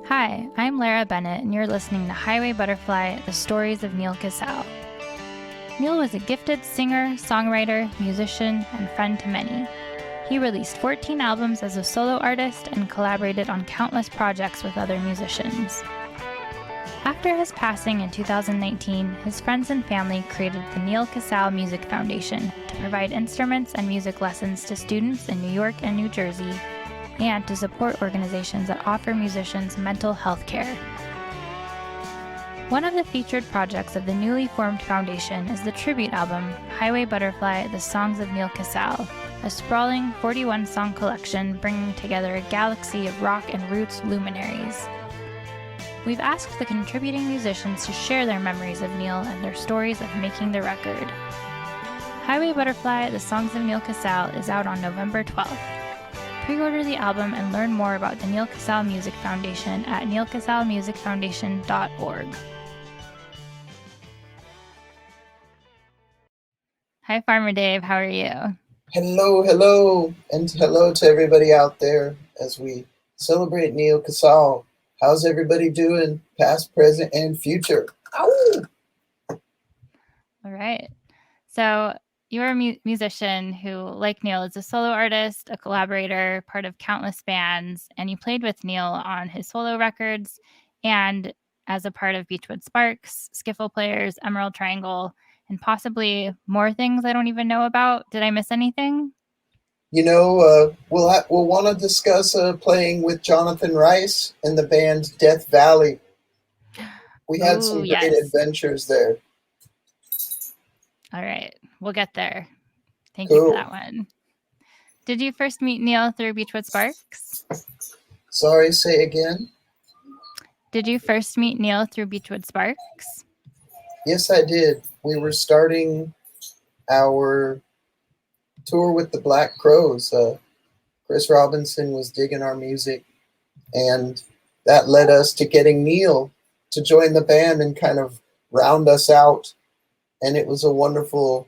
Hi, I'm Lara Bennett, and you're listening to Highway Butterfly, The Stories of Neal Casal. Neal was a gifted singer, songwriter, musician, and friend to many. He released 14 albums as a solo artist and collaborated on countless projects with other musicians. After his passing in 2019, his friends and family created the Neal Casal Music Foundation to provide instruments and music lessons to students in New York and New Jersey, and to support organizations that offer musicians mental health care. One of the featured projects of the newly formed foundation is the tribute album, Highway Butterfly, The Songs of Neal Casal, a sprawling 41-song collection bringing together a galaxy of rock and roots luminaries. We've asked the contributing musicians to share their memories of Neal and their stories of making the record. Highway Butterfly, The Songs of Neal Casal is out on November 12th. Pre-order the album and learn more about the Neal Casal Music Foundation at nealcasalmusicfoundation.org. Hi, Farmer Dave. How are you? Hello, and hello to everybody out there as we celebrate Neal Casal. How's everybody doing, past, present, and future? Ow! All right. So you're a musician who, like Neal, is a solo artist, a collaborator, part of countless bands, and you played with Neal on his solo records and as a part of Beechwood Sparks, Skiffle Players, Emerald Triangle, and possibly more things I don't even know about. Did I miss anything? You know, we'll want to discuss playing with Jonathan Rice in the band Death Valley. We had some great adventures there. All right, we'll get there. Thank Cool. you for that one. Did you first meet Neal through Beechwood Sparks? Sorry, say again? Did you first meet Neal through Beechwood Sparks? Yes, I did. We were starting our tour with the Black Crows. Chris Robinson was digging our music, and that led us to getting Neal to join the band and kind of round us out. And it was a wonderful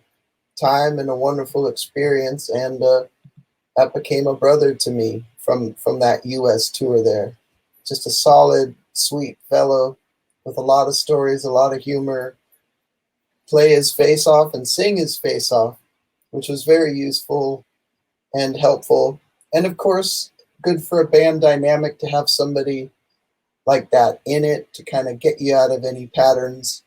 time and a wonderful experience, and that became a brother to me from that U.S. tour there. Just a solid, sweet fellow with a lot of stories, a lot of humor, play his face off and sing his face off, which was very useful and helpful. And of course, good for a band dynamic to have somebody like that in it to kind of get you out of any patterns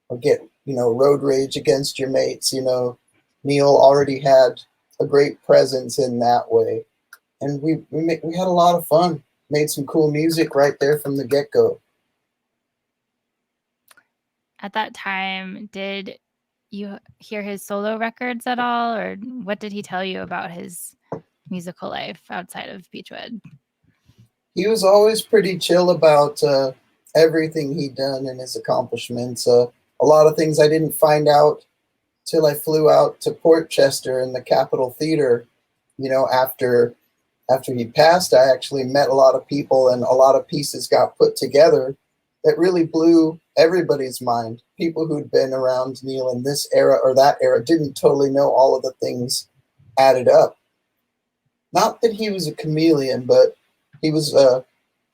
or get, road rage against your mates. Neal already had a great presence in that way. And we had a lot of fun, made some cool music right there from the get-go. At that time, did you hear his solo records at all, or what did he tell you about his musical life outside of Beechwood? He was always pretty chill about everything he'd done and his accomplishments. A lot of things I didn't find out till I flew out to Port Chester in the Capitol Theater. After he passed, I actually met a lot of people, and a lot of pieces got put together that really blew everybody's mind. People who'd been around Neal in this era or that era didn't totally know all of the things added up. Not that he was a chameleon, but he was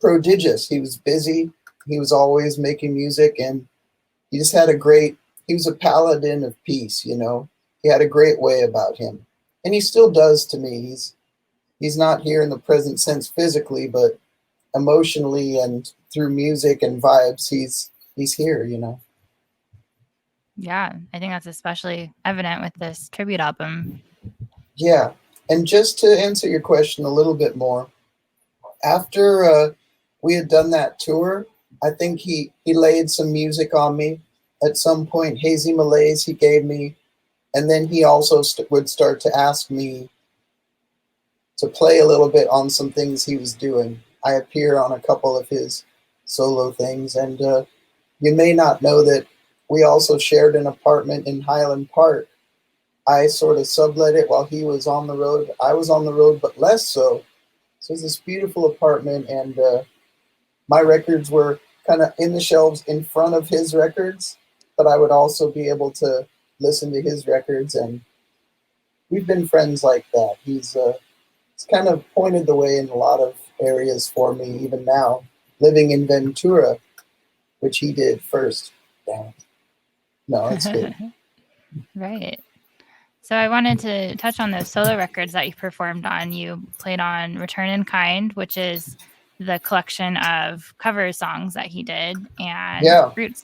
prodigious. He was busy. He was always making music, and he just had he was a paladin of peace, He had a great way about him. And he still does to me. He's not here in the present sense physically, but emotionally and through music and vibes, he's here, Yeah, I think that's especially evident with this tribute album. Yeah, and just to answer your question a little bit more, after we had done that tour, I think he laid some music on me. At some point, Hazy Malays he gave me, and then he also would start to ask me to play a little bit on some things he was doing. I appear on a couple of his solo things, and you may not know that we also shared an apartment in Highland Park. I sort of sublet it while he was on the road. I was on the road, but less so. So it's this beautiful apartment, and my records were kind of in the shelves in front of his records, but I would also be able to listen to his records, and we've been friends like that. He's it's kind of pointed the way in a lot of areas for me, even now, living in Ventura, which he did first. Damn. No, it's good. Right. So I wanted to touch on those solo records that you performed on. You played on Return in Kind, which is the collection of cover songs that he did, and Yeah. Roots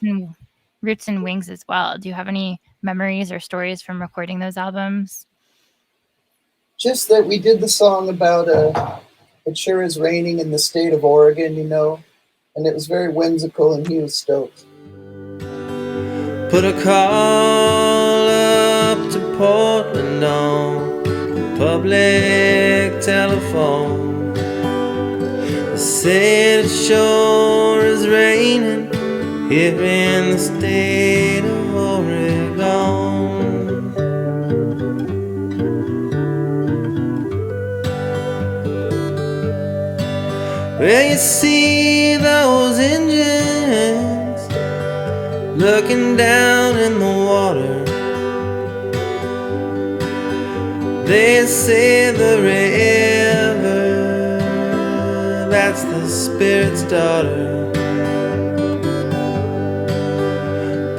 and Wings as well. Do you have any memories or stories from recording those albums? Just that we did the song about It Sure Is Raining in the State of Oregon, and it was very whimsical, and he was stoked. Put a call up to Portland on public telephone. They said it sure is raining here in the state of Oregon. Well, you see those engines looking down in the water. They say the river, that's the spirit's daughter.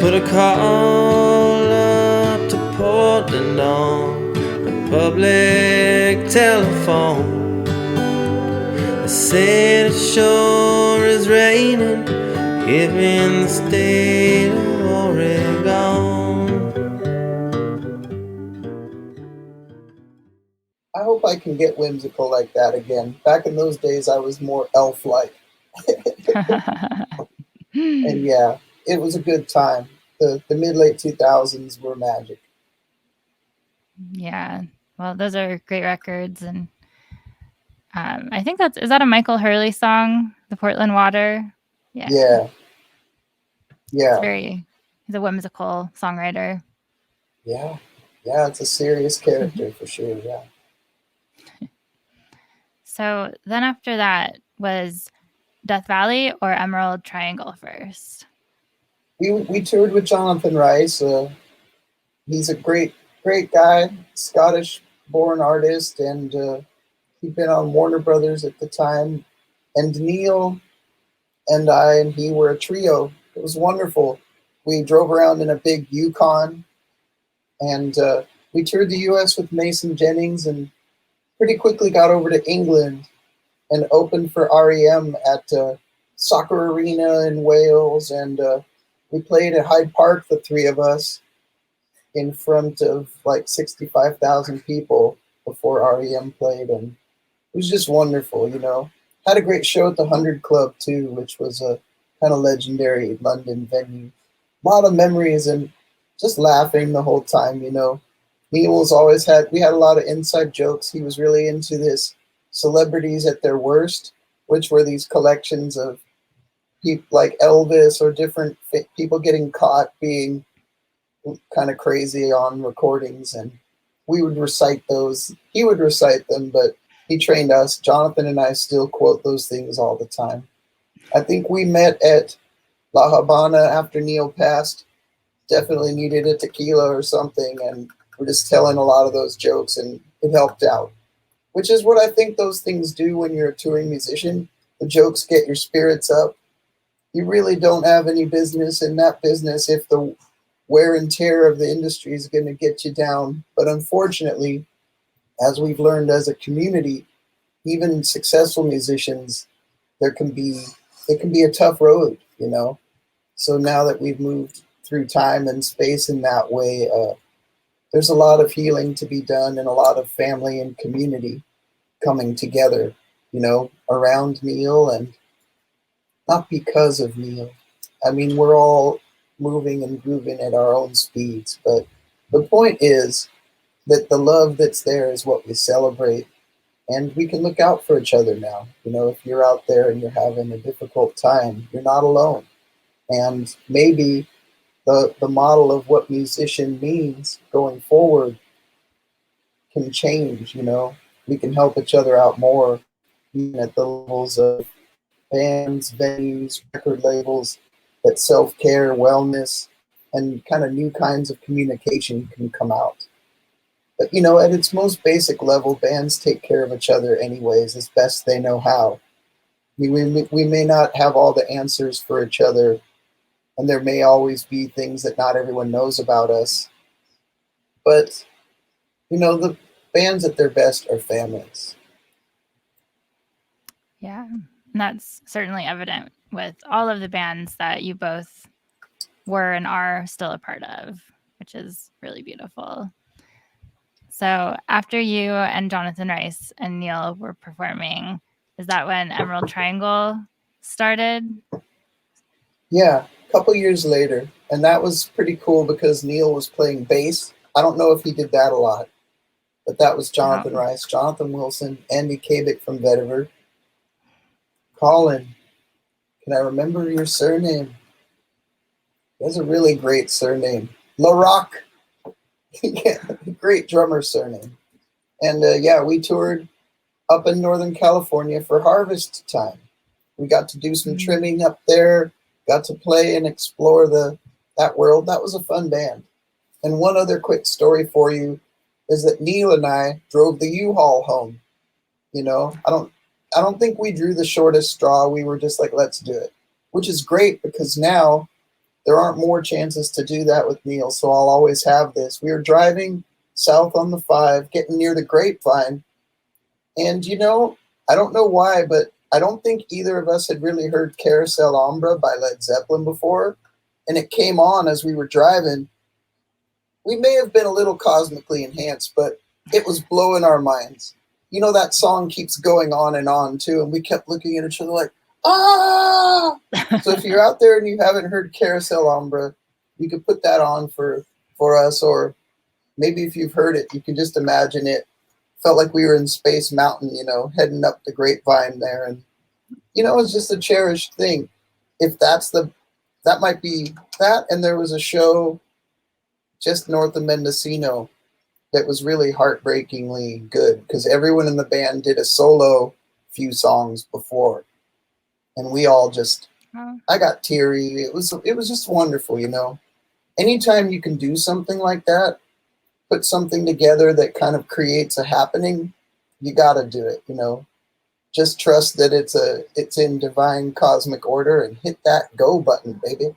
Put a call up to Portland on the public telephone. They said it sure is raining here in the state of Oregon. I hope I can get whimsical like that again. Back in those days, I was more elf-like. And yeah, it was a good time. The mid-late 2000s were magic. Yeah. Well, those are great records. And I think is that a Michael Hurley song, The Portland Water? Yeah. He's a whimsical songwriter. Yeah, it's a serious character for sure, yeah. So then after that, was Death Valley or Emerald Triangle first? We toured with Jonathan Rice. He's a great guy, Scottish-born artist, and he'd been on Warner Brothers at the time. And Neal and I and he were a trio. It was wonderful. We drove around in a big Yukon, and we toured the U.S. with Mason Jennings, and pretty quickly got over to England and opened for REM at Soccer Arena in Wales, and we played at Hyde Park, the three of us, in front of like 65,000 people before REM played, and it was just wonderful, Had a great show at the 100 Club too, which was a kind of legendary London venue. A lot of memories and just laughing the whole time, Neals we had a lot of inside jokes. He was really into this celebrities at their worst, which were these collections of people like Elvis or different people getting caught being kind of crazy on recordings, and we would recite those. He would recite them, but he trained us. Jonathan and I still quote those things all the time. I think we met at La Habana after Neal passed. Definitely needed a tequila or something, and we're just telling a lot of those jokes, and it helped out, which is what I think those things do when you're a touring musician. The jokes get your spirits up. You really don't have any business in that business if the wear and tear of the industry is going to get you down. But unfortunately, as we've learned as a community, even successful musicians, it can be a tough road, So now that we've moved through time and space in that way, there's a lot of healing to be done and a lot of family and community coming together, around Neal, and not because of Neal. I mean, we're all moving and grooving at our own speeds, but the point is that the love that's there is what we celebrate, and we can look out for each other now. If you're out there and you're having a difficult time, you're not alone. And maybe the model of what musician means going forward can change. We can help each other out more, even at the levels of bands, venues, record labels, that self-care, wellness, and kind of new kinds of communication can come out. But, you know, at its most basic level, bands take care of each other anyways, as best they know how. I mean, we may not have all the answers for each other, and there may always be things that not everyone knows about us. But, you know, the bands at their best are families. Yeah, and that's certainly evident with all of the bands that you both were and are still a part of, which is really beautiful. So after you and Jonathan Rice and Neal were performing, is that when Emerald Triangle started? Yeah, a couple years later. And that was pretty cool because Neal was playing bass. I don't know if he did that a lot, but that was Jonathan Rice, Jonathan Wilson, Andy Kabik from Vetiver. Colin, can I remember your surname? That's a really great surname. LaRock. Yeah, great drummer surname. And yeah, we toured up in Northern California for harvest time. We got to do some trimming up there, got to play and explore that world. That was a fun band. And one other quick story for you is that Neal and I drove the U-Haul home. You know, I don't think we drew the shortest straw. We were just like, let's do it, which is great because now there aren't more chances to do that with Neal, so I'll always have this. We were driving south on the 5, getting near the Grapevine, and, you know, I don't know why, but I don't think either of us had really heard Carousel Ombra by Led Zeppelin before, and it came on as we were driving. We may have been a little cosmically enhanced, but it was blowing our minds. You know, that song keeps going on, too, and we kept looking at each other like, ah! So if you're out there and you haven't heard Carousel Ombra, you could put that on for us, or maybe if you've heard it, you can just imagine it. Felt like we were in Space Mountain, you know, heading up the Grapevine there. And, you know, it's just a cherished thing. If that might be that. And there was a show just north of Mendocino that was really heartbreakingly good because everyone in the band did a solo few songs before. And we all just, I got teary. It was just wonderful, you know. Anytime you can do something like that, put something together that kind of creates a happening, you got to do it, you know. Just trust that it's in divine cosmic order and hit that go button, baby.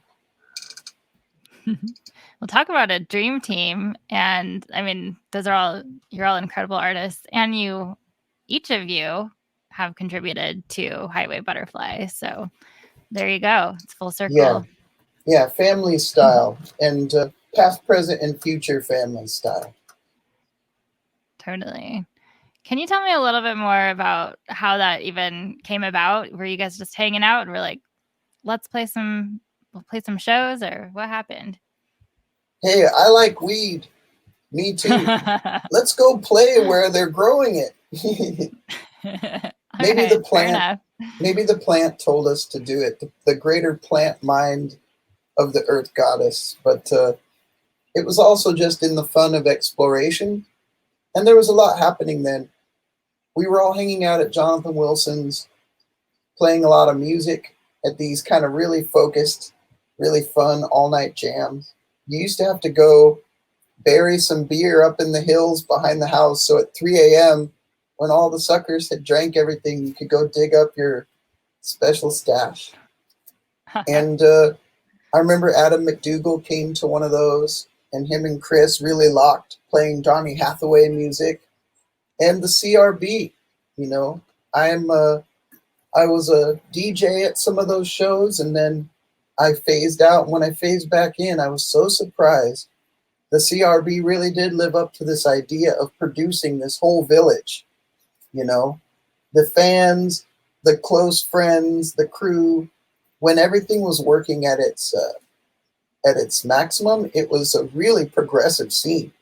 We'll talk about a dream team. And I mean, you're all incredible artists. And each of you have contributed to Highway Butterfly. So there you go. It's full circle. Yeah, family style and past, present, and future family style. Totally. Can you tell me a little bit more about how that even came about? Were you guys just hanging out and we're like, we'll play some shows, or what happened? Hey, I like weed. Me too. Let's go play where they're growing it. Maybe the plant told us to do it. The greater plant mind of the earth goddess. But it was also just in the fun of exploration. And there was a lot happening then. We were all hanging out at Jonathan Wilson's, playing a lot of music at these kind of really focused, really fun all-night jams. You used to have to go bury some beer up in the hills behind the house. So at 3 a.m., when all the suckers had drank everything, you could go dig up your special stash. And I remember Adam McDougall came to one of those, and him and Chris really locked playing Donny Hathaway music. And the CRB, you know, I was a DJ at some of those shows, and then I phased out. When I phased back in, I was so surprised. The CRB really did live up to this idea of producing this whole village, you know, the fans, the close friends, the crew. When everything was working at its maximum, it was a really progressive scene.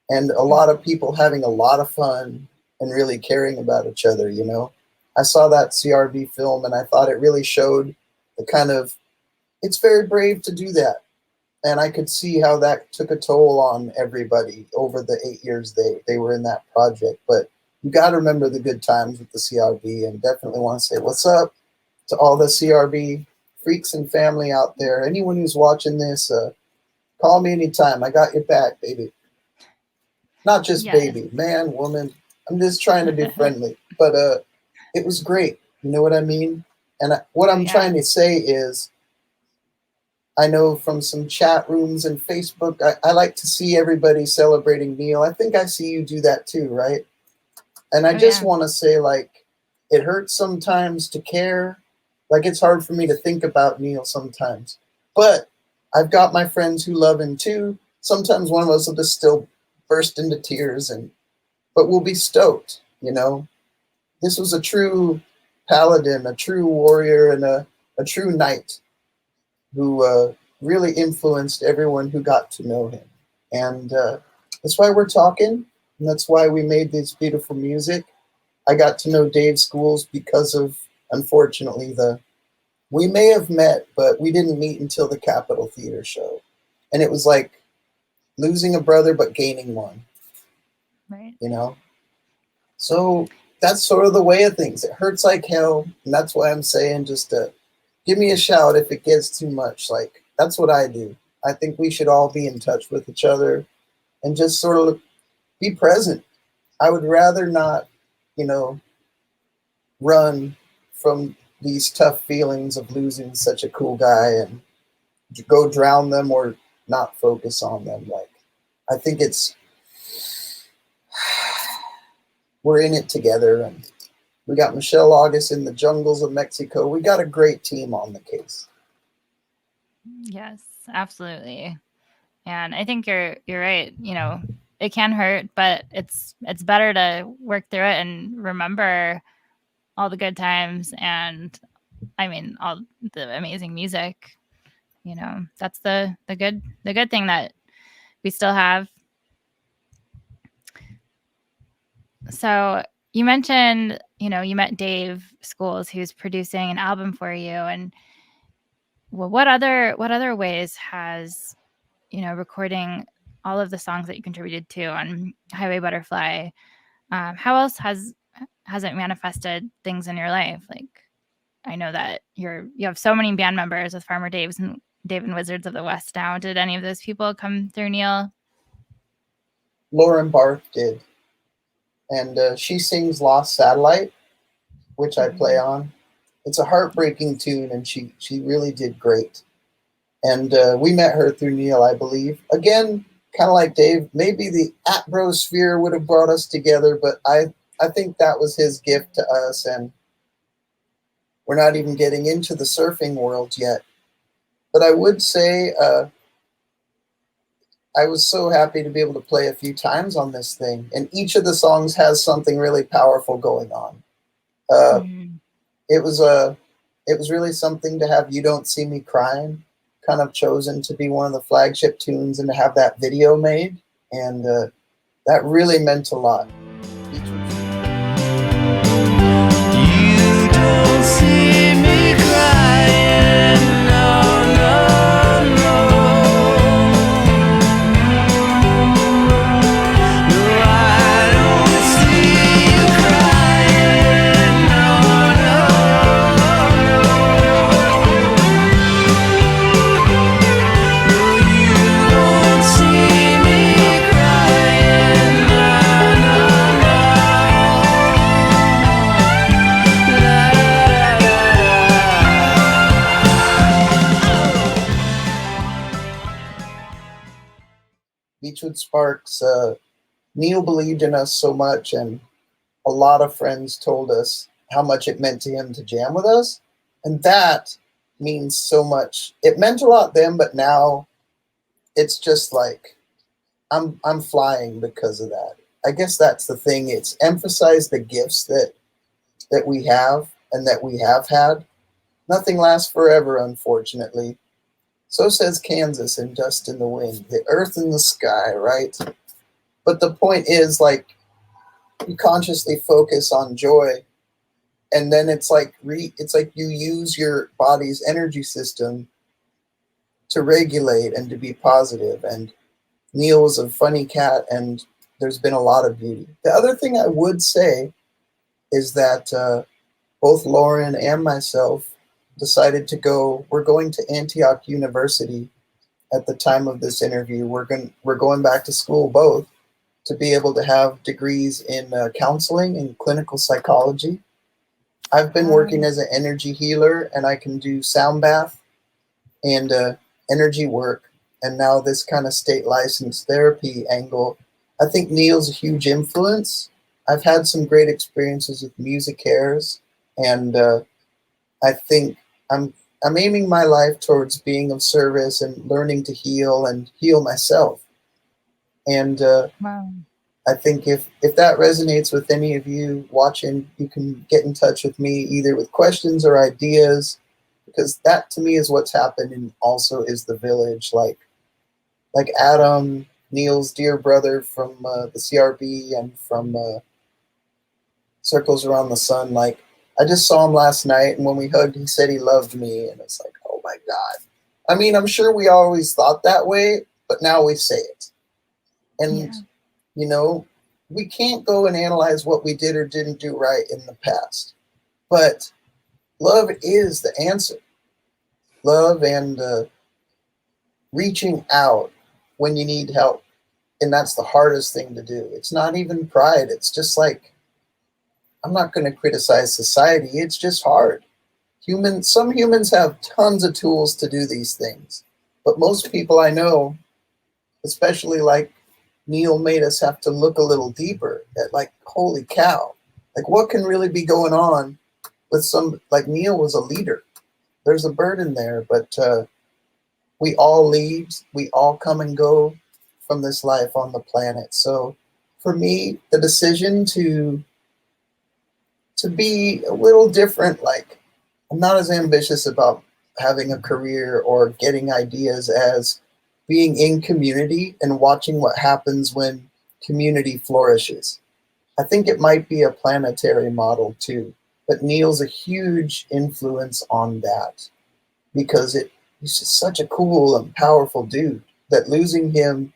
And a lot of people having a lot of fun and really caring about each other, you know. I saw that CRB film and I thought it really showed the kind of, it's very brave to do that. And I could see how that took a toll on everybody over the 8 years they were in that project. But you got to remember the good times with the CRB, and definitely want to say what's up to all the CRB freaks and family out there. Anyone who's watching this, call me anytime. I got your back, baby. Not just Yes. baby, man, woman. I'm just trying to be friendly. But it was great. You know what I mean? And what I'm trying to say is, I know from some chat rooms and Facebook, I like to see everybody celebrating Neal. I think I see you do that too, right? And I just want to say, like, it hurts sometimes to care. Like, it's hard for me to think about Neal sometimes. But I've got my friends who love him too. Sometimes one of us will just still burst into tears, but we'll be stoked, you know? This was a true paladin, a true warrior, and a true knight who really influenced everyone who got to know him. And that's why we're talking, and that's why we made this beautiful music. I got to know Dave Schools because of, unfortunately, we may have met, but we didn't meet until the Capitol Theater show. And it was like losing a brother but gaining one. Right. You know? So that's sort of the way of things. It hurts like hell, and that's why I'm saying just give me a shout if it gets too much. Like, that's what I do. I think we should all be in touch with each other and just sort of be present. I would rather not, run from these tough feelings of losing such a cool guy and go drown them or not focus on them. Like, I think we're in it together, and we got Michelle August in the jungles of Mexico. We got a great team on the case. Yes, absolutely. And I think you're right. It can hurt, but it's better to work through it and remember all the good times and all the amazing music. That's the good thing that we still have. So you mentioned, you met Dave Schools, who's producing an album for you. And what other ways has, recording all of the songs that you contributed to on Highway Butterfly, how else has it manifested things in your life? Like, I know that you have so many band members with Farmer Dave's and Dave and Wizards of the West now. Did any of those people come through Neal? Lauren Barth did. And she sings Lost Satellite, which I play on. It's a heartbreaking tune, and she really did great. And we met her through Neal, I believe. Again, kind of like Dave, maybe the atmosphere would have brought us together, but I think that was his gift to us, and we're not even getting into the surfing world yet. But I would say I was so happy to be able to play a few times on this thing, and each of the songs has something really powerful going on. It was really something to have You Don't See Me Crying kind of chosen to be one of the flagship tunes and to have that video made, and that really meant a lot. You don't see me crying, no, no, no. No, I don't see you crying, no, no, no. No, you don't see me crying, no, no, no. Beechwood Sparks, Neal believed in us so much, and a lot of friends told us how much it meant to him to jam with us, and that means so much. It meant a lot then, but now it's just like I'm flying because of that. I guess that's the thing. It's emphasized the gifts that we have and that we have had. Nothing lasts forever, unfortunately. So says Kansas and Dust in the Wind, the earth and the sky, right? But the point is, like, you consciously focus on joy, and then it's like you use your body's energy system to regulate and to be positive. And Neal was a funny cat, and there's been a lot of beauty. The other thing I would say is that both Lauren and myself decided to go. We're going to Antioch University at the time of this interview. We're going back to school both to be able to have degrees in counseling and clinical psychology. I've been working as an energy healer, and I can do sound bath and energy work, and now this kind of state licensed therapy angle. I think Neal's a huge influence. I've had some great experiences with music cares, and I think I'm aiming my life towards being of service and learning to heal and heal myself. And Wow. I think if that resonates with any of you watching, you can get in touch with me either with questions or ideas, because that to me is what's happened, and also is the village. Like Adam, Neal's dear brother from the CRB and from Circles Around the Sun. Like, I just saw him last night, and when we hugged, he said he loved me, and it's like, oh my God. I mean, I'm sure we always thought that way, but now we say it. And Yeah. you know, we can't go and analyze what we did or didn't do right in the past. But love is the answer. Love and reaching out when you need help. And that's the hardest thing to do. It's not even pride. It's just like, I'm not going to criticize society. It's just hard. Some humans have tons of tools to do these things. But most people I know, especially like Neal, made us have to look a little deeper at, like, holy cow, like what can really be going on with some, like Neal was a leader. There's a burden there, but we all leave, we all come and go from this life on the planet. So for me, the decision to be a little different, like I'm not as ambitious about having a career or getting ideas as being in community and watching what happens when community flourishes. I think it might be a planetary model too, but Neal's a huge influence on that, because he's just such a cool and powerful dude that losing him,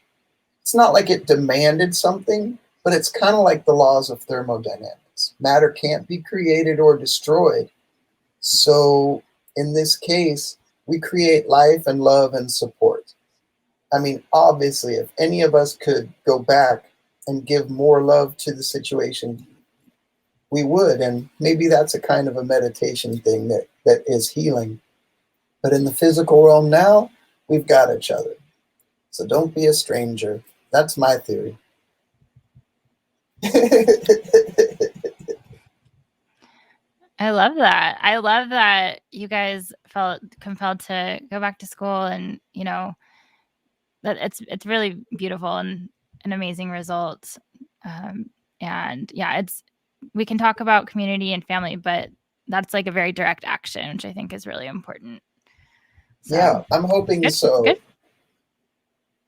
it's not like it demanded something, but it's kind of like the laws of thermodynamics. Matter can't be created or destroyed. So in this case, we create life and love and support. I mean, obviously, if any of us could go back and give more love to the situation, we would. And maybe that's a kind of a meditation thing that is healing. But in the physical realm now, we've got each other. So don't be a stranger. That's my theory. I love that. I love that you guys felt compelled to go back to school, and that it's really beautiful and an amazing result. And yeah, we can talk about community and family, but that's like a very direct action, which I think is really important. So, yeah, I'm hoping good, so. good.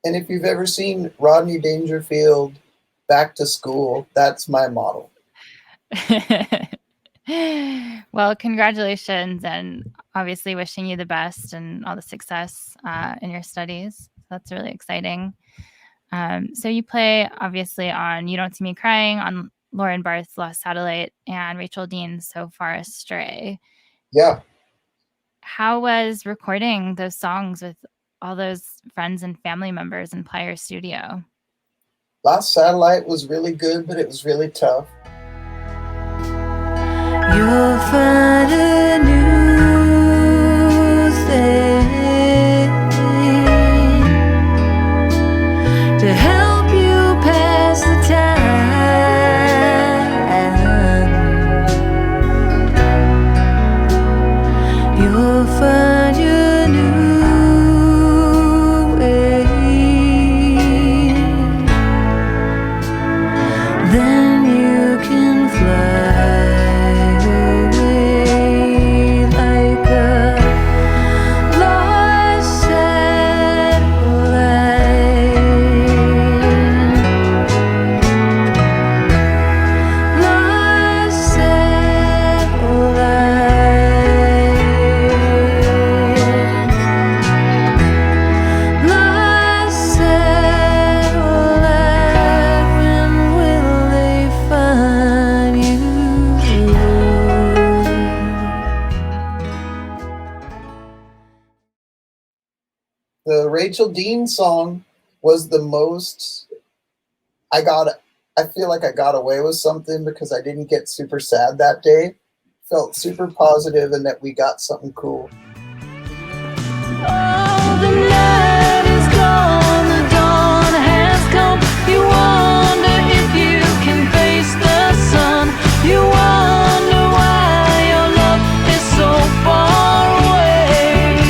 And if you've ever seen Rodney Dangerfield, Back to School, that's my model. Well, congratulations, and obviously wishing you the best and all the success in your studies. That's really exciting. So you play obviously on You Don't See Me Crying, on Lauren Barth's Lost Satellite, and Rachel Dean's So Far Astray. Yeah. How was recording those songs with all those friends and family members in Plier Studio? Lost Satellite was really good, but it was really tough. You'll find a new thing to help you pass the time. You'll find your new way. Then you can fly. The Rachel Dean song was the most, I feel like I got away with something because I didn't get super sad that day. Felt super positive and that we got something cool. Oh, the night is gone, the dawn has come. You wonder if you can face the sun. You wonder why your love is so far away.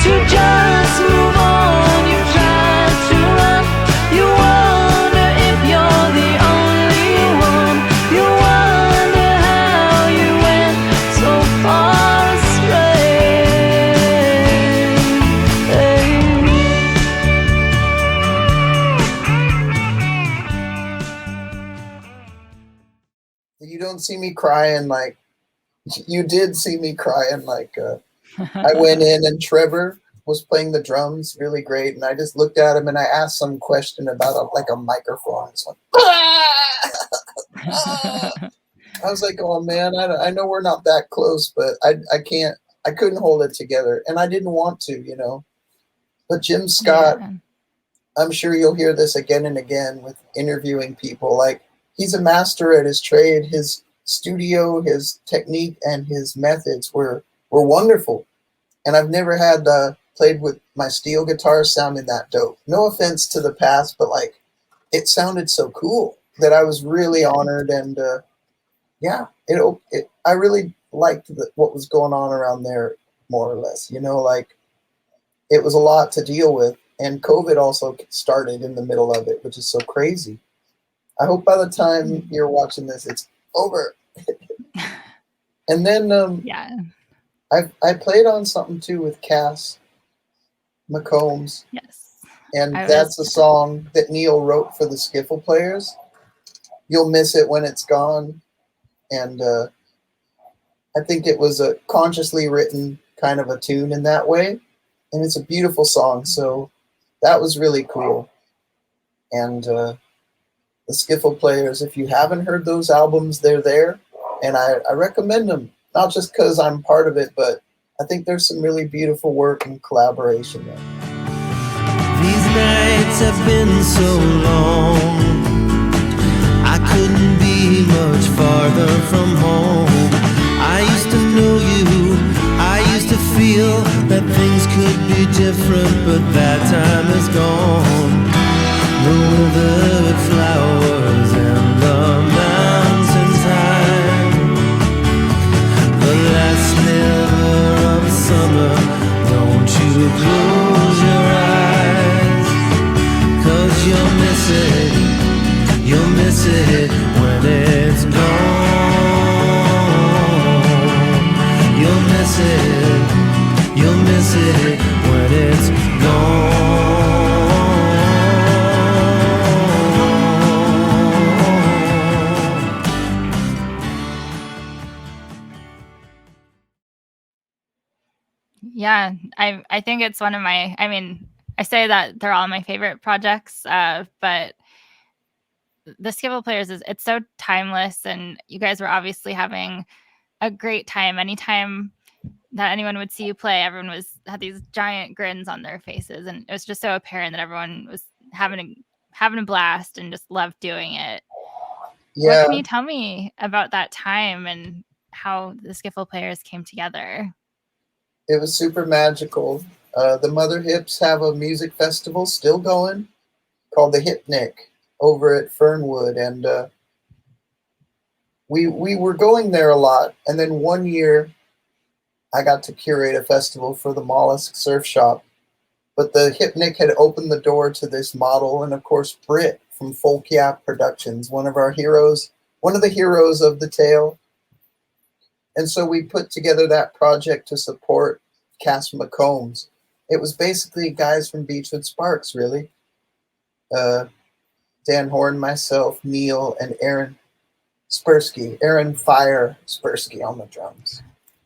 To just move on, you try to run. You wonder if you're the only one. You wonder how you went so far astray. You don't see me crying like you did see me crying like I went in and Trevor was playing the drums really great, and I just looked at him and I asked some question about a microphone. It's like, I was like, oh man, I know we're not that close, but I couldn't hold it together, and I didn't want to, you know. But Jim Scott, Yeah. I'm sure you'll hear this again and again with interviewing people. Like, he's a master at his trade. His studio, his technique, and his methods were wonderful. And I've never had played with my steel guitar sounding that dope. No offense to the past, but like, it sounded so cool that I was really honored. And yeah, I really liked what was going on around there, more or less. You know, like, it was a lot to deal with. And COVID also started in the middle of it, which is so crazy. I hope by the time you're watching this, it's over. And then Yeah. I played on something too with Cass McCombs, Yes. and I that's a was- song that Neal wrote for the Skiffle players. You'll miss it when it's gone. And I think it was a consciously written kind of a tune in that way. And it's a beautiful song. So that was really cool. And the Skiffle players, if you haven't heard those albums, they're there. And I recommend them, not just because I'm part of it, but I think there's some really beautiful work and collaboration there. These nights have been so long, I couldn't be much farther from home. I used to know you, I used to feel that things could be different, but that time is gone. The withered flowers and the mountain time, the last sliver of summer, don't you close your eyes, 'cause you'll miss it when it's gone. You'll miss it when it's gone. Yeah, I think it's one of my, I mean, I say that they're all my favorite projects, but the Skiffle players it's so timeless, and you guys were obviously having a great time. Anytime that anyone would see you play, everyone had these giant grins on their faces, and it was just so apparent that everyone was having a blast and just loved doing it. Yeah, What can you tell me about that time and how the Skiffle players came together? it was super magical. The Mother Hips have a music festival still going called the Hipnic over at Fernwood, and we were going there a lot. And then one year, I got to curate a festival for the Mollusk Surf Shop. But the Hipnic had opened the door to this model, and of course Britt from Folk Yap Productions, one of the heroes of the tale. And so we put together that project to support Cass McCombs. It was basically guys from Beechwood Sparks, really. Dan Horn, myself, Neal, and Aaron Fire Spursky on the drums.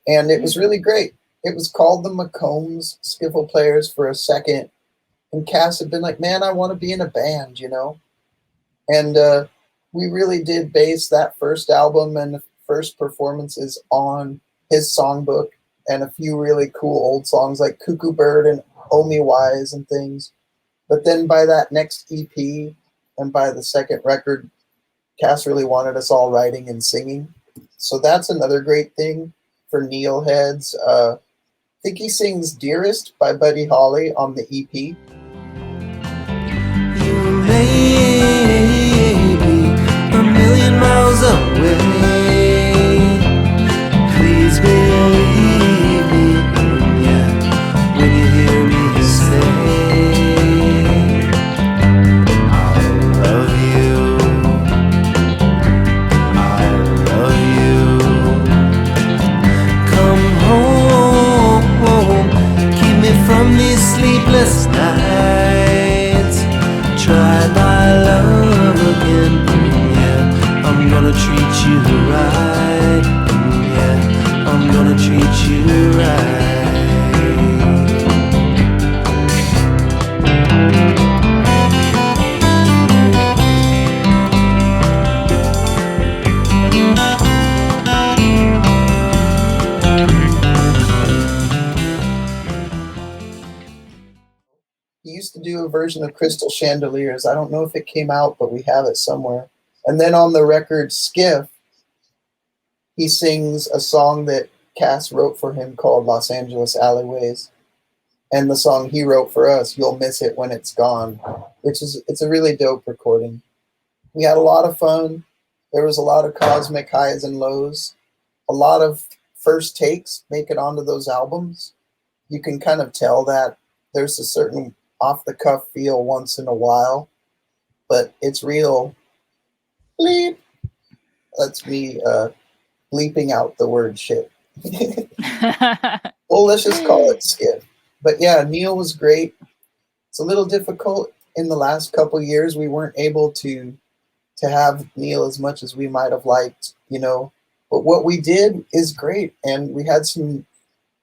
And it was really great. It was called the McCombs Skiffle Players for a second. And Cass had been like, man, I want to be in a band, you know? And we really did base that first album and the first performances on his songbook and a few really cool old songs like Cuckoo Bird and Oh Me Wise and things. But then by that next EP and by the second record, Cass really wanted us all writing and singing. So that's another great thing for Neal heads. I think he sings Dearest by Buddy Holly on the EP. You may be a million miles away. Please believe me, yeah, when you hear me say, I love you, I love you. Come home, keep me from these sleepless nights. Try my love again, yeah. I'm gonna treat you right, yeah. I'm gonna treat you right. He used to do a version of Crystal Chandeliers. I don't know if it came out, but we have it somewhere. And then on the record Skiff, he sings a song that Cass wrote for him called Los Angeles Alleyways. And the song he wrote for us, You'll Miss It When It's Gone, it's a really dope recording. We had a lot of fun. There was a lot of cosmic highs and lows. A lot of first takes make it onto those albums. You can kind of tell that there's a certain off-the-cuff feel once in a while, but it's real. Bleep. That's me bleeping out the word shit. Well, let's just call it Skiff. But yeah, Neal was great. It's a little difficult in the last couple years. We weren't able to have Neal as much as we might have liked, you know. But what we did is great, and we had some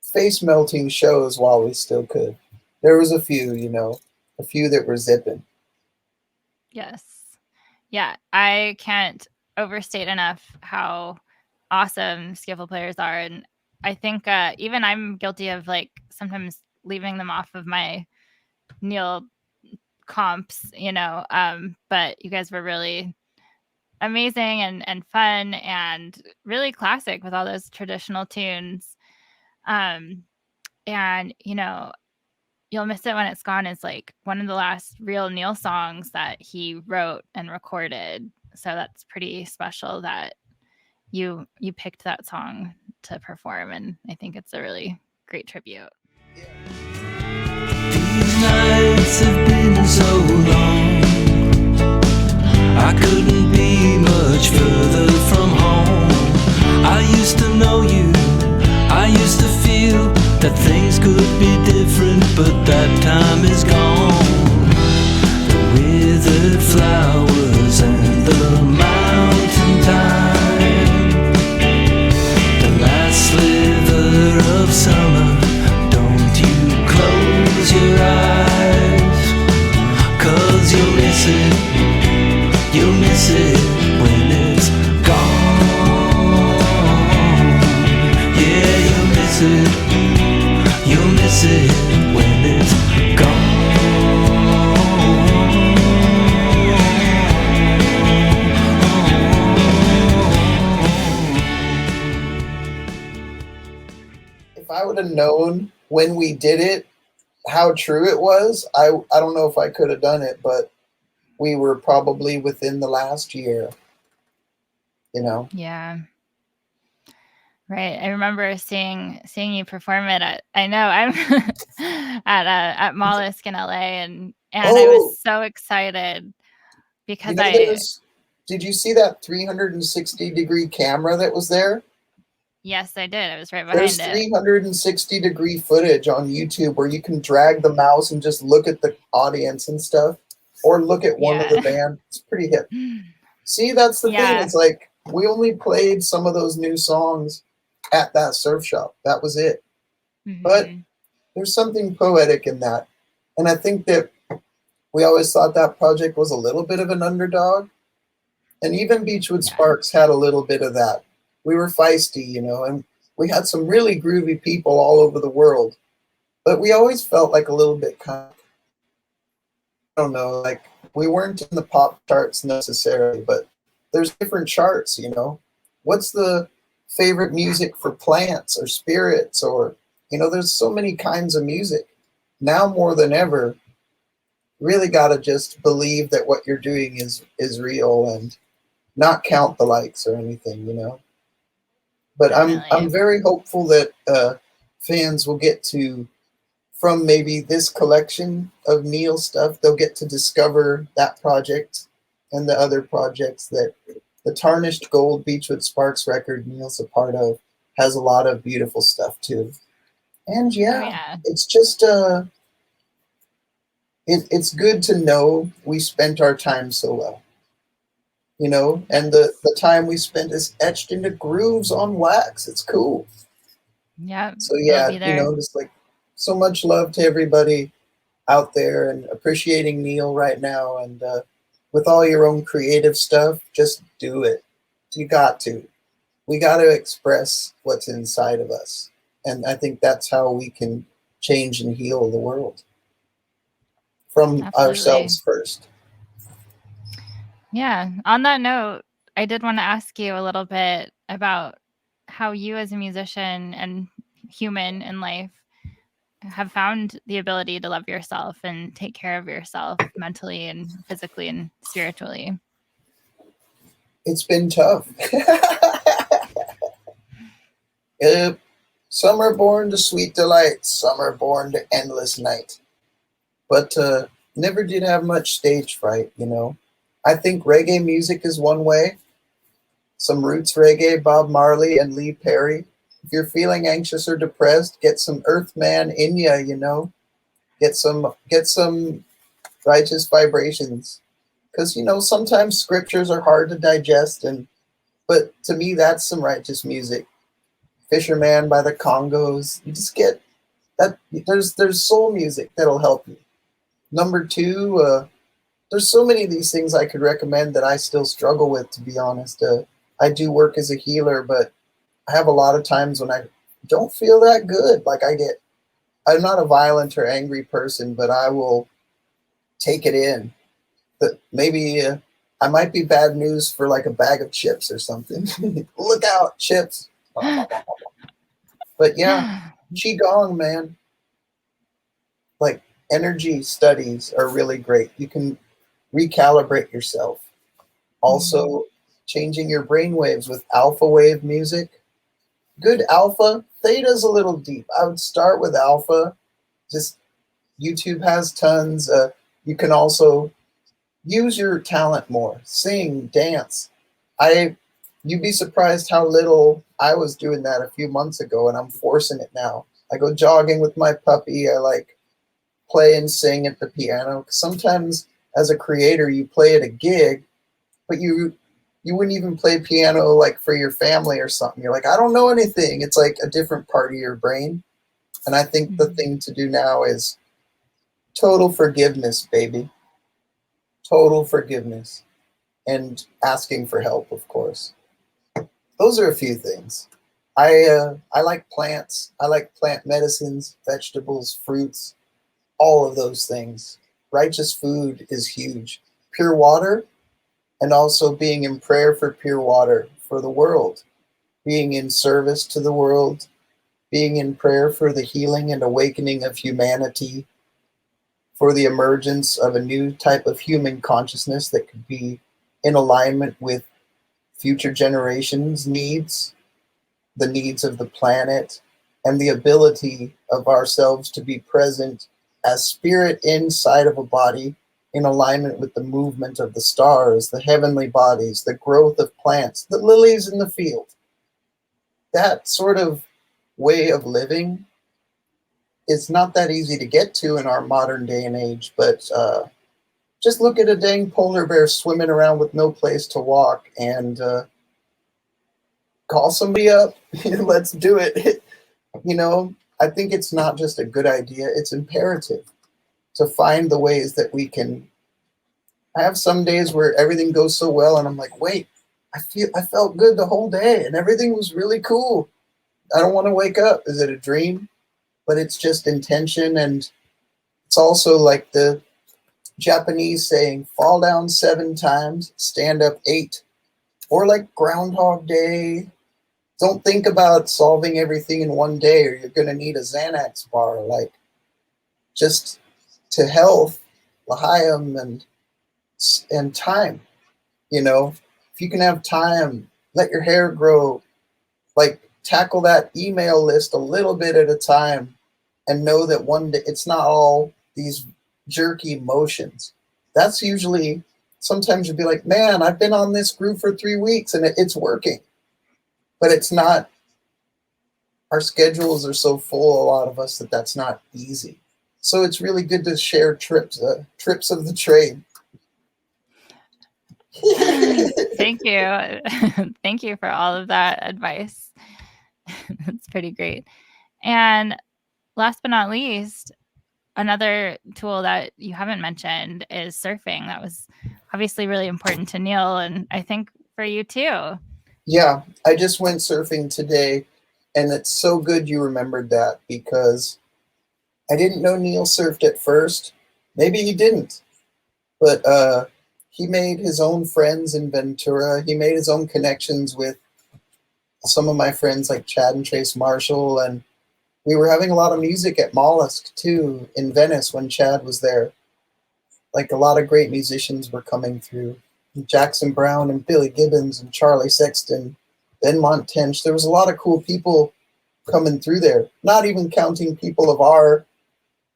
face-melting shows while we still could. There was a few, you know, a few that were zipping. Yes. Yeah, I can't overstate enough how awesome skiffle players are. And I think even I'm guilty of like sometimes leaving them off of my Neal comps, you know, but you guys were really amazing and fun and really classic with all those traditional tunes. And, you know, You'll Miss It When It's Gone is like one of the last real Neal songs that he wrote and recorded. So that's pretty special that you picked that song to perform, and I think it's a really great tribute. These nights have been so long, I couldn't be much further from home. I used to know you, I used to feel that things could be different, but that time is gone. The withered flowers and the mountain thyme, the last sliver of summer. Don't you close your eyes, 'cause you'll miss it when it's gone. Yeah, you'll miss it when it's gone. If I would have known when we did it how true it was, I don't know if I could have done it, but we were probably within the last year, you know. Yeah. Right. I remember seeing you perform it at, I know I'm at Mollusk in LA, and I was so excited because did you see that 360-degree camera that was there? Yes, I did. I was right behind There's it. 360-degree footage on YouTube where you can drag the mouse and just look at the audience and stuff, or look at one of the band. It's pretty hip. See, that's the thing. It's like we only played some of those new songs at that surf shop. That was it. Mm-hmm. But there's something poetic in that. And I think that we always thought that project was a little bit of an underdog. And even Beechwood Sparks had a little bit of that. We were feisty, you know, and we had some really groovy people all over the world. But we always felt like a little bit kind of, don't know, like we weren't in the pop charts necessarily, but there's different charts, you know. What's the favorite music for plants or spirits, or you know, there's so many kinds of music. Now more than ever, really got to just believe that what you're doing is real and not count the likes or anything, you know. But I'm Definitely. very hopeful that fans will get to, from maybe this collection of Neal stuff, they'll get to discover that project and the other projects that the Tarnished Gold Beechwood Sparks record Neal's a part of has a lot of beautiful stuff too. And Oh yeah, yeah. it's just it's good to know we spent our time so well, you know, and the time we spent is etched into grooves on wax. It's cool. Yep. So It'll yeah, be you there. know, just like so much love to everybody out there and appreciating Neal right now. And with all your own creative stuff, just do it. You got to. We got to express what's inside of us. And I think that's how we can change and heal the world from Absolutely. ourselves first. Yeah. On that note, I did want to ask you a little bit about how you as a musician and human in life have found the ability to love yourself and take care of yourself mentally and physically and spiritually. It's been tough. uh, some are born to sweet delight, some are born to endless night. But never did have much stage fright, you know. I think reggae music is one way. Some roots reggae, Bob Marley and Lee Perry. If you're feeling anxious or depressed, get some Earthman in ya, you know. Get some righteous vibrations. Because you know, sometimes scriptures are hard to digest, and but to me that's some righteous music. Fisherman by the Congos. You just get that there's soul music that'll help you. Number two, there's so many of these things I could recommend that I still struggle with, to be honest. I do work as a healer, but I have a lot of times when I don't feel that good. Like I'm not a violent or angry person, but I will take it in. That maybe I might be bad news for like a bag of chips or something. Look out, chips. But yeah, qigong, man. Like energy studies are really great. You can recalibrate yourself. Mhm. Also, changing your brain waves with alpha wave music. Good alpha. Theta's a little deep. I would start with alpha. Just YouTube has tons. You can also use your talent more. Sing, dance. I You'd be surprised how little I was doing that a few months ago, and I'm forcing it now. I go jogging with my puppy. I like play and sing at the piano. Sometimes as a creator, you play at a gig, but you wouldn't even play piano like for your family or something. You're like, I don't know anything. It's like a different part of your brain. And I think the Mhm. thing to do now is total forgiveness, baby. Total forgiveness. And asking for help, of course. Those are a few things. I like plants. I like plant medicines, vegetables, fruits, all of those things. Righteous food is huge. Pure water, and also being in prayer for pure water for the world, being in service to the world, being in prayer for the healing and awakening of humanity, for the emergence of a new type of human consciousness that could be in alignment with future generations' needs, the needs of the planet, and the ability of ourselves to be present as spirit inside of a body in alignment with the movement of the stars, the heavenly bodies, the growth of plants, the lilies in the field. That sort of way of living is not that easy to get to in our modern day and age, but just look at a dang polar bear swimming around with no place to walk and call somebody up. Let's do it. You know, I think it's not just a good idea, it's imperative to find the ways that we can. I have some days where everything goes so well and I'm like, wait, I felt good the whole day and everything was really cool. I don't want to wake up. Is it a dream? But it's just intention, and it's also like Japanese saying, fall down 7 times, stand up 8. Or like Groundhog Day. Don't think about solving everything in one day or you're going to need a Xanax bar. Like, just to health, L'chaim, and time. You know, if you can have time, let your hair grow. Like, tackle that email list a little bit at a time and know that one day it's not all these jerky motions. That's usually, sometimes you'll be like, man, I've been on this groove for 3 weeks and it's working. But it's not, our schedules are so full, a lot of us, that that's not easy. So it's really good to share trips of the trade. Thank you. Thank you for all of that advice. That's pretty great. And last but not least, another tool that you haven't mentioned is surfing. That was obviously really important to Neal, and I think for you too. Yeah, I just went surfing today, and it's so good you remembered that, because I didn't know Neal surfed at first. Maybe he didn't, but he made his own friends in Ventura. He made his own connections with some of my friends like Chad and Trace Marshall, and we were having a lot of music at Mollusk too in Venice when Chad was there. Like, a lot of great musicians were coming through. Jackson Brown and Billy Gibbons and Charlie Sexton, Ben Montench. There was a lot of cool people coming through there, not even counting people of our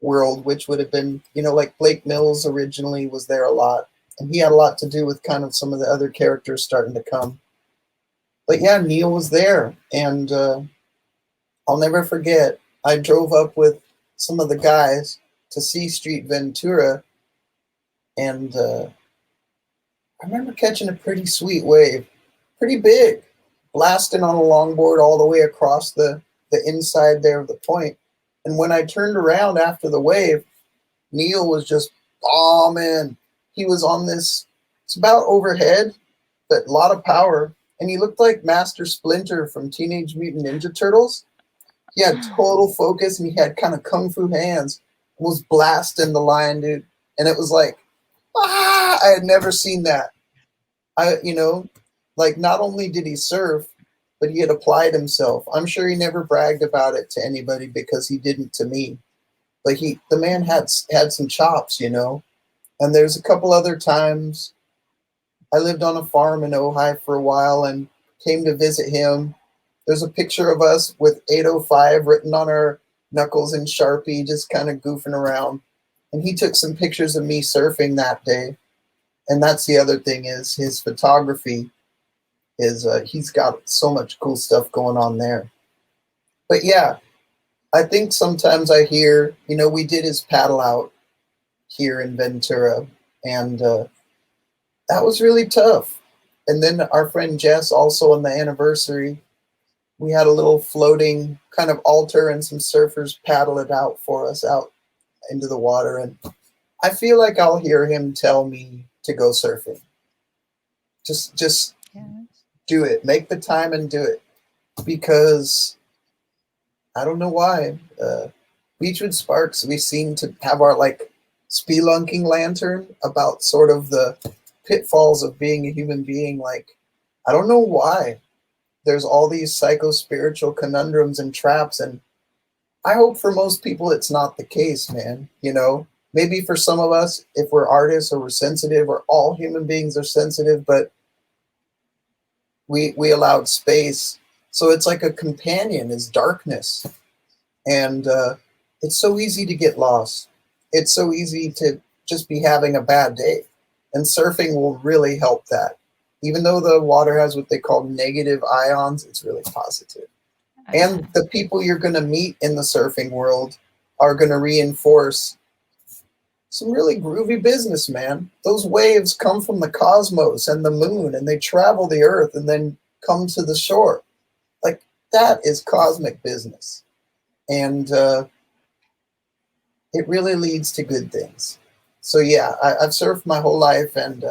world, which would have been, you know, like Blake Mills originally was there a lot. And he had a lot to do with kind of some of the other characters starting to come. But yeah, Neal was there. And I'll never forget, I drove up with some of the guys to C Street Ventura. And I remember catching a pretty sweet wave, pretty big, blasting on a longboard all the way across the inside there of the point. And when I turned around after the wave, Neal was just bombing. He was on this, it's about overhead, but a lot of power. And he looked like Master Splinter from Teenage Mutant Ninja Turtles. He had total focus, and he had kind of kung fu hands. And was blasting the line, dude. And it was like, I had never seen that. Like, not only did he surf, but he had applied himself. I'm sure he never bragged about it to anybody because he didn't to me. But the man had some chops, you know. And there's a couple other times I lived on a farm in Ojai for a while and came to visit him. There's a picture of us with 805 written on our knuckles in Sharpie, just kind of goofing around. And he took some pictures of me surfing that day. And that's the other thing, is his photography is, he's got so much cool stuff going on there. But yeah, I think sometimes I hear, you know, we did his paddle out here in Ventura, and that was really tough. And then our friend Jess, also on the anniversary, we had a little floating kind of altar, and some surfers paddle it out for us out into the water. And I feel like I'll hear him tell me to go surfing. Just do it. Make the time and do it. Because I don't know why. Beechwood Sparks, we seem to have our like spelunking lantern about sort of the pitfalls of being a human being. Like, I don't know why. There's all these psycho-spiritual conundrums and traps, and I hope for most people it's not the case, man. You know, maybe for some of us, if we're artists or we're sensitive, or all human beings are sensitive, but we allowed space. So it's like a companion is darkness. And it's so easy to get lost. It's so easy to just be having a bad day. And surfing will really help that. Even though the water has what they call negative ions, it's really positive. And the people you're going to meet in the surfing world are going to reinforce some really groovy business, man. Those waves come from the cosmos and the moon, and they travel the earth and then come to the shore. Like, that is cosmic business. And it really leads to good things. So yeah, I've surfed my whole life, and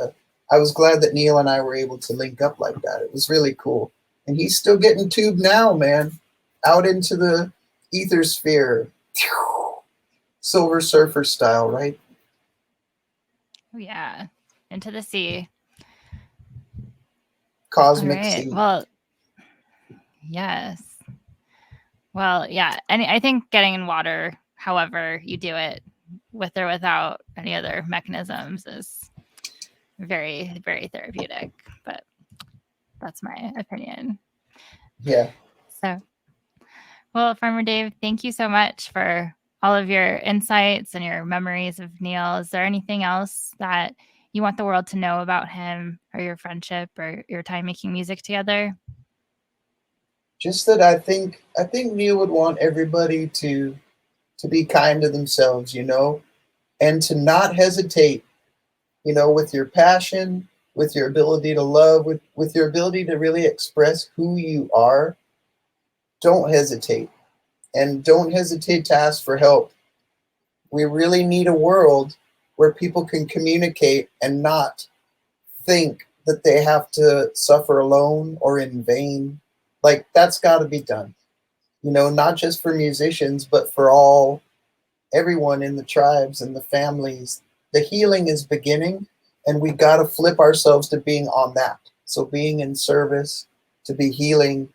I was glad that Neal and I were able to link up like that. It was really cool. And he's still getting tubed now, man. Out into the ether sphere. Silver Surfer style, right? Oh, yeah. Into the sea. Cosmic All right. sea. Well, yes. Well, yeah. And I think getting in water, however you do it, with or without any other mechanisms, is very, very therapeutic. But that's my opinion. Yeah. So, well, Farmer Dave, thank you so much for all of your insights and your memories of Neal. Is there anything else that you want the world to know about him, or your friendship, or your time making music together? Just that I think Neal would want everybody to be kind to themselves, and to not hesitate, with your passion, with your ability to love, with your ability to really express who you are. Don't hesitate, and don't hesitate to ask for help. We really need a world where people can communicate and not think that they have to suffer alone or in vain. Like, that's got to be done, not just for musicians, but for everyone in the tribes and the families. The healing is beginning, and we got to flip ourselves to being on that. So being in service, to be healing,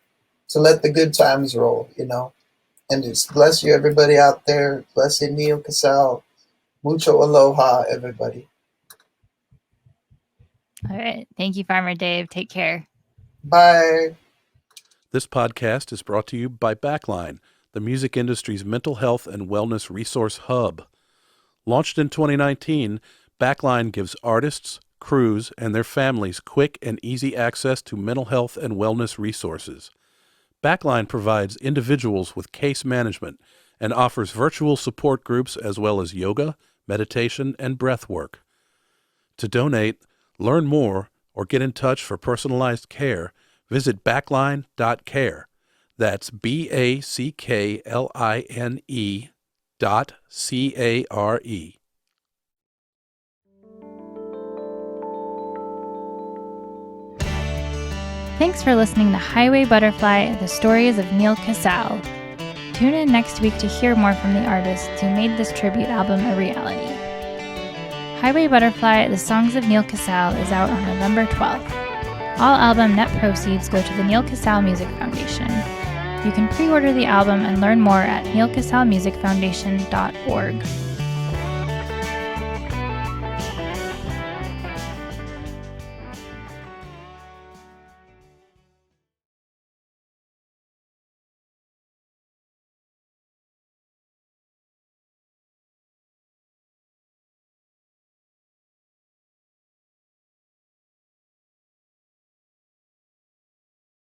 to let the good times roll, And just bless you, everybody out there. Bless you, Neal Casal. Mucho aloha, everybody. All right. Thank you, Farmer Dave. Take care. Bye. This podcast is brought to you by Backline, the music industry's mental health and wellness resource hub. Launched in 2019, Backline gives artists, crews, and their families quick and easy access to mental health and wellness resources. Backline provides individuals with case management and offers virtual support groups as well as yoga, meditation, and breath work. To donate, learn more, or get in touch for personalized care, visit backline.care. That's BACKLINE.CARE. Thanks for listening to Highway Butterfly, the stories of Neal Casal. Tune in next week to hear more from the artists who made this tribute album a reality. Highway Butterfly, the songs of Neal Casal is out on November 12th. All album net proceeds go to the Neal Casal Music Foundation. You can pre-order the album and learn more at nealcasalmusicfoundation.org.